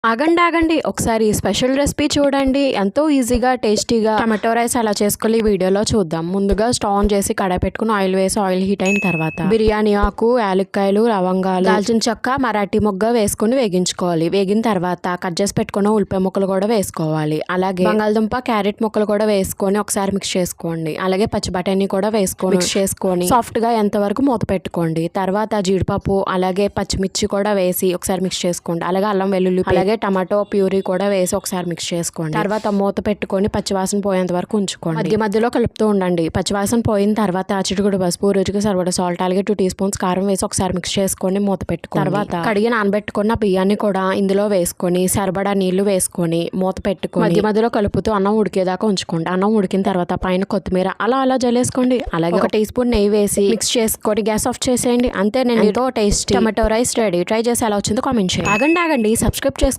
ఆగండి ఆగండి ఒకసారి ఈ స్పెషల్ రెసిపీ చూడండి. ఎంతో ఈజీగా టేస్టీగా టమాటో రైస్ ఎలా చేసుకోవాలి ఈ వీడియోలో చూద్దాం. ముందుగా స్టవ్ ఆన్ చేసి కడాయి పెట్టుకుని ఆయిల్ వేసి ఆయిల్ హీట్ అయిన తర్వాత బిర్యానీ ఆకు, యాలక్కాయలు, లవంగాలు, దాల్చిన చెక్క, మరాఠీ మొగ్గ వేసుకుని వేగించుకోవాలి. వేగిన తర్వాత కట్ చేసి పెట్టుకున్న ఉల్లిపాయ ముక్కలు కూడా వేసుకోవాలి. అలాగే బంగాళదుంప, క్యారెట్ ముక్కలు కూడా వేసుకొని ఒకసారి మిక్స్ చేసుకోండి. అలాగే పచ్చి బఠానీ కూడా వేసుకొని మిక్స్ చేసుకొని సాఫ్ట్ గా ఎంత వరకు మూత పెట్టుకోండి. తర్వాత జీడిపప్పు అలాగే పచ్చిమిర్చి కూడా వేసి ఒకసారి మిక్స్ చేసుకోండి. అలాగే అల్లం వెల్లుల్లి అలాగే టమాటో ప్యూరీ కూడా వేసి ఒకసారి మిక్స్ చేసుకోండి. తర్వాత మూత పెట్టుకొని పచ్చివాసన పోయేంత వరకు ఉంచుకోండి. మధ్యలో కలుపుతూ ఉండండి. పచ్చివాసన పోయిన తర్వాత చిటికెడు పసుపు, రుచికి సరిపడా సాల్ట్, అలాగే 2 టీ స్పూన్స్ కారం వేసి ఒకసారి మిక్స్ చేసుకొని మూత పెట్టుకోండి. తర్వాత కడిగి నానబెట్టుకున్న బియ్యాన్ని కూడా ఇందులో వేసుకొని సరిపడా నీళ్లు వేసుకొని మూత పెట్టుకొని మధ్యలో కలుపుతూ అన్నం ఉడికేదాకా ఉంచుకోండి. అన్నం ఉడికిన తర్వాత పైన కొత్తిమీర అలా జల్లేసుకోండి. అలాగే 1 టీ స్పూన్ నెయ్యి వేసి మిక్స్ చేసుకొని గ్యాస్ ఆఫ్ చేసేయండి. అంతే, నేను taste tomato rice ready. Try చేసి ఎలా వచ్చిందో కామెంట్ చేయండి. ఆగండి సబ్స్క్రైబ్ చేసుకోండి.